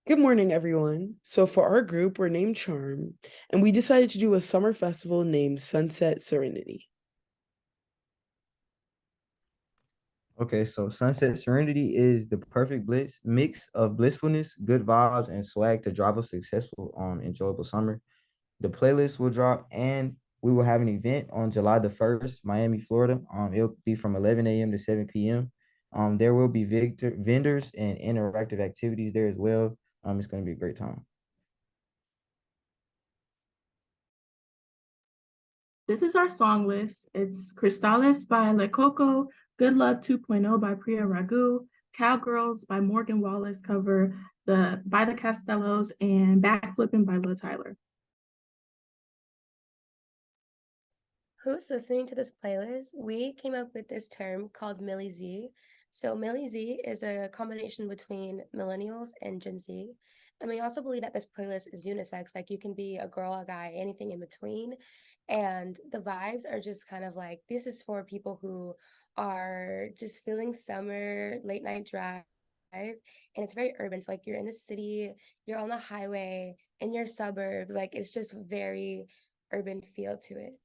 Good morning, everyone. So for our group, we're named Charm, and we decided to do a summer festival named Sunset Serenity. Okay, so Sunset Serenity is the perfect mix of blissfulness, good vibes, and swag to drive a successful, enjoyable summer. The playlist will drop, and we will have an event on July the 1st, Miami, Florida. It'll be from 11 a.m. to 7 p.m. There will be vendors and interactive activities there as well. It's going to be a great time. This is our song list. It's Cristales by Le Coco, Good Love 2.0 by Priya Ragu, Cowgirls by Morgan Wallace cover, the by the Castellos, and Backflipping by Lil Tyler. Who's listening to this playlist? We came up with this term called Millie Z. So Millie Z is a combination between millennials and Gen Z. And we also believe that this playlist is unisex, like you can be a girl, a guy, anything in between. And the vibes are just kind of like this is for people who are just feeling summer, late night drive. And it's very urban. It's like you're in the city, you're on the highway, in your suburbs. Like it's just very urban feel to it.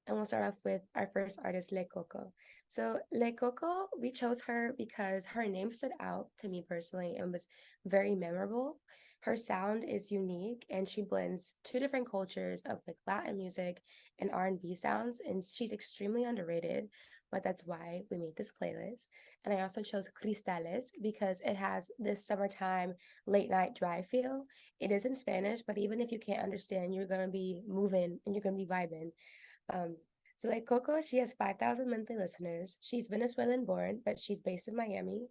And we'll start off with our first artist, Le Coco. So Le Coco, we chose her because her name stood out to me personally and was very memorable. Her sound is unique and she blends two different cultures of like Latin music and R&B sounds, and she's extremely underrated, but that's why we made this playlist. And I also chose Cristales because it has this summertime late night drive feel. It is in Spanish, but even if you can't understand, you're gonna be moving and you're gonna be vibing. Um, so like Coco, she has 5,000 monthly listeners. She's Venezuelan born, but she's based in Miami.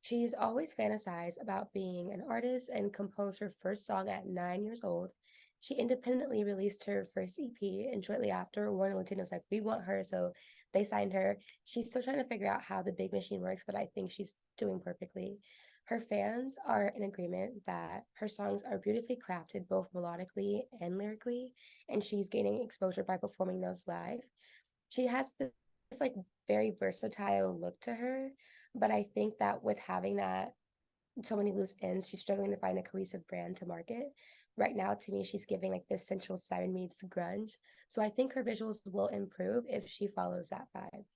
She's always fantasized about being an artist and composed her first song at 9 years old. She independently released her first EP, and shortly after, Warner Latino was like, "We want her," so they signed her. She's still trying to figure out how the big machine works, but I think she's doing perfectly. Her fans are in agreement that her songs are beautifully crafted both melodically and lyrically, and she's gaining exposure by performing those live. She has this like very versatile look to her, but I think that with having that so many loose ends, she's struggling to find a cohesive brand to market. Right now, to me, she's giving like this Central Seven meets grunge. So I think her visuals will improve if she follows that vibe.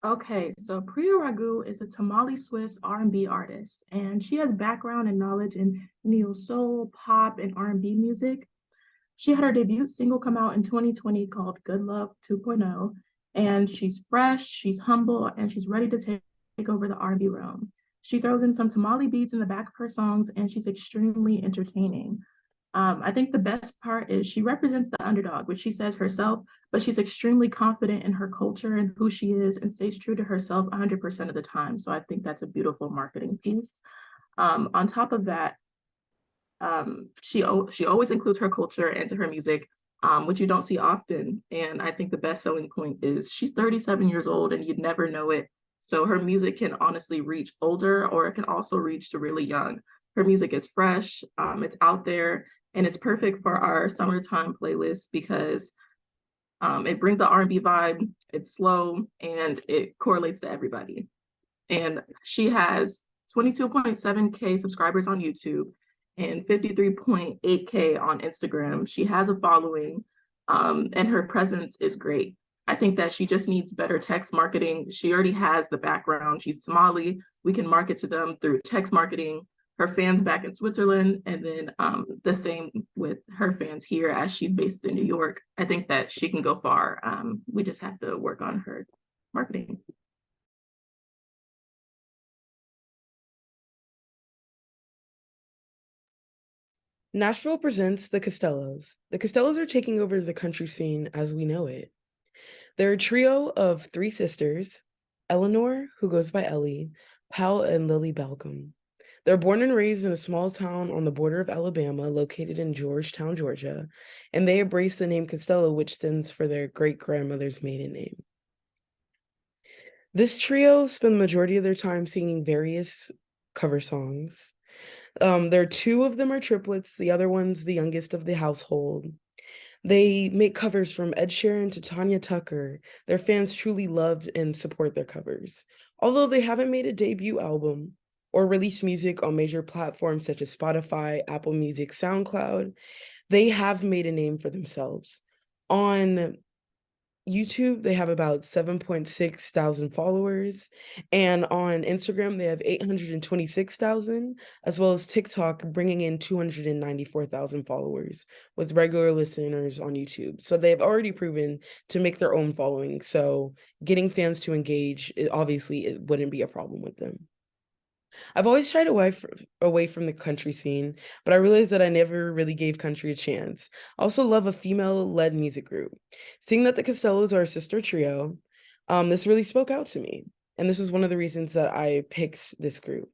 Okay, so Priya Ragu is a Tamale Swiss R&B artist, and she has background and knowledge in neo soul, pop, and R&B music. She had her debut single come out in 2020 called Good Love 2.0, and she's fresh, she's humble, and she's ready to take over the R&B realm. She throws in some tamale beats in the back of her songs, and she's extremely entertaining. I think the best part is she represents the underdog, which she says herself, but she's extremely confident in her culture and who she is and stays true to herself 100% of the time. So I think that's a beautiful marketing piece. On top of that, she always includes her culture into her music, which you don't see often. And I think the best selling point is she's 37 years old and you'd never know it. So her music can honestly reach older, or it can also reach to really young. Her music is fresh, it's out there, and it's perfect for our summertime playlist because it brings the R&B vibe, it's slow, and it correlates to everybody. And she has 22.7K subscribers on YouTube and 53.8K on Instagram. She has a following, and her presence is great. I think that she just needs better text marketing. She already has the background. She's Somali. We can market to them through text marketing. Her fans back in Switzerland, and then the same with her fans here as she's based in New York. I think that she can go far. We just have to work on her marketing. Nashville presents the Costellos. The Costellos are taking over the country scene as we know it. They're a trio of three sisters, Eleanor, who goes by Ellie, Pal, and Lily Balcom. They're born and raised in a small town on the border of Alabama, located in Georgetown, Georgia, and they embrace the name Costello, which stands for their great-grandmother's maiden name. This trio spend the majority of their time singing various cover songs. Two of them are triplets, the other one's the youngest of the household. They make covers from Ed Sheeran to Tanya Tucker. Their fans truly love and support their covers. Although they haven't made a debut album or released music on major platforms such as Spotify, Apple Music, SoundCloud, they have made a name for themselves. On YouTube, they have about 7.6 thousand followers, and on Instagram, they have 826,000, as well as TikTok bringing in 294,000 followers with regular listeners on YouTube. So they've already proven to make their own following. So getting fans to engage, obviously, it wouldn't be a problem with them. I've always shied away from the country scene, but I realized that I never really gave country a chance. I also love a female-led music group. Seeing that the Costellos are a sister trio, this really spoke out to me. And this is one of the reasons that I picked this group.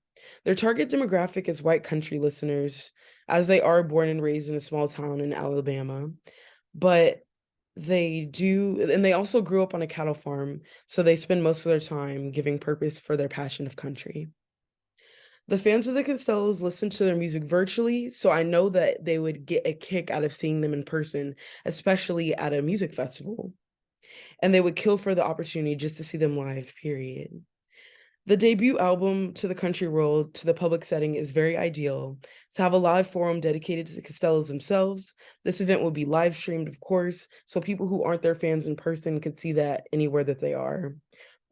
Their target demographic is white country listeners, as they are born and raised in a small town in Alabama. But they also grew up on a cattle farm, so they spend most of their time giving purpose for their passion of country. The fans of the Costellos listen to their music virtually, so I know that they would get a kick out of seeing them in person, especially at a music festival. And they would kill for the opportunity just to see them live, period. The debut album to the country world, to the public setting, is very ideal. To have a live forum dedicated to the Costellos themselves, this event will be live streamed, of course, so people who aren't their fans in person could see that anywhere that they are.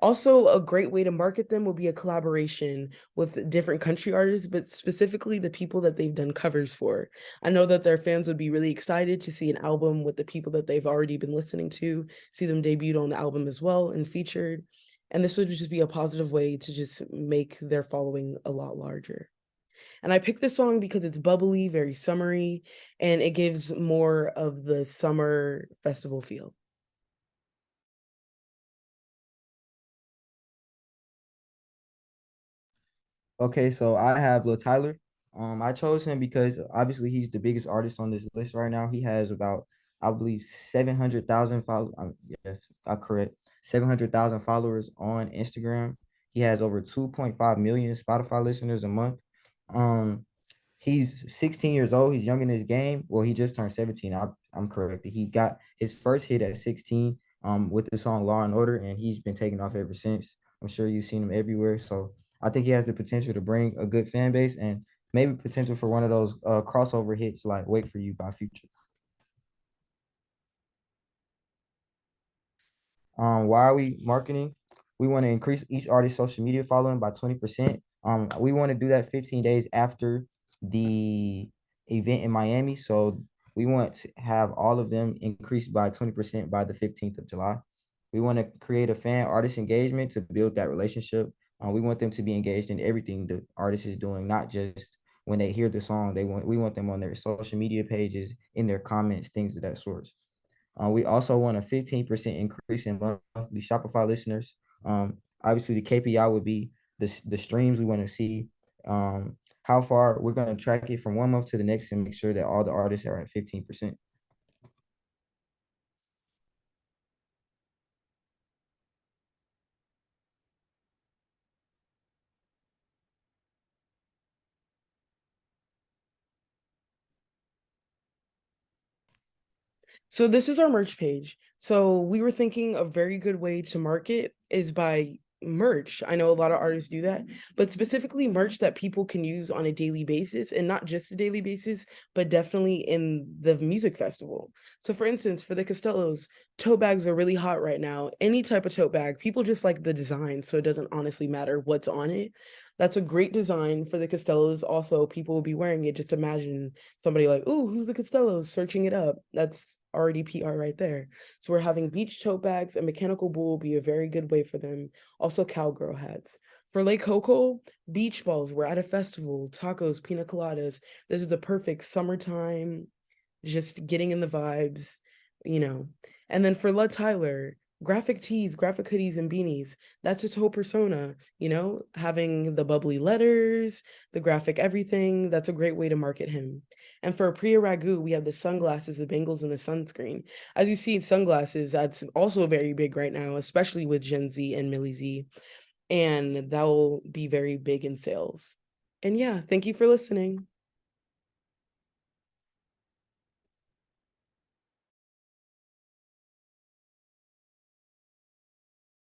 Also, a great way to market them will be a collaboration with different country artists, but specifically the people that they've done covers for. I know that their fans would be really excited to see an album with the people that they've already been listening to, see them debuted on the album as well and featured. And this would just be a positive way to just make their following a lot larger. And I picked this song because it's bubbly, very summery, and it gives more of the summer festival feel. Okay, so I have Lil Tyler. I chose him because obviously he's the biggest artist on this list right now. He has about, I believe, 700,000 followers. Yes, I'm correct. 700,000 followers on Instagram. He has over 2.5 million Spotify listeners a month. Um, He's 16 years old. He's young in his game. Well, he just turned 17. I'm correct. He got his first hit at 16 with the song Law and Order, and he's been taking off ever since. I'm sure you've seen him everywhere. So I think he has the potential to bring a good fan base and maybe potential for one of those crossover hits like Wait For You by Future. Why are we marketing? We want to increase each artist's social media following by 20%. We want to do that 15 days after the event in Miami. So we want to have all of them increased by 20% by the 15th of July. We want to create a fan artist engagement to build that relationship. We want them to be engaged in everything the artist is doing, not just when they hear the song. We want them on their social media pages, in their comments, things of that sort. We also want a 15% increase in monthly Shopify listeners. Obviously, the KPI would be the streams we want to see. How far we're going to track it from one month to the next and make sure that all the artists are at 15%. So this is our merch page. So we were thinking a very good way to market is by merch. I know a lot of artists do that, but specifically merch that people can use on a daily basis, and not just a daily basis, but definitely in the music festival. So for instance, for the Costellos, tote bags are really hot right now. Any type of tote bag, people just like the design, so it doesn't honestly matter what's on it. That's a great design for the Costellos. Also, people will be wearing it. Just imagine somebody like, "Ooh, who's the Costellos?" searching it up. That's already PR right there. So we're having beach tote bags, and mechanical bull will be a very good way for them. Also, cowgirl hats. For Lake Coco, beach balls. We're at a festival. Tacos, pina coladas. This is the perfect summertime, just getting in the vibes, you know. And then for Lud Tyler, graphic tees, graphic hoodies, and beanies. That's his whole persona, you know, having the bubbly letters, the graphic everything. That's a great way to market him. And for Priya Ragu, we have the sunglasses, the bangles, and the sunscreen. As you see, sunglasses, that's also very big right now, especially with Gen Z and Millie Z. And that will be very big in sales. And yeah, thank you for listening.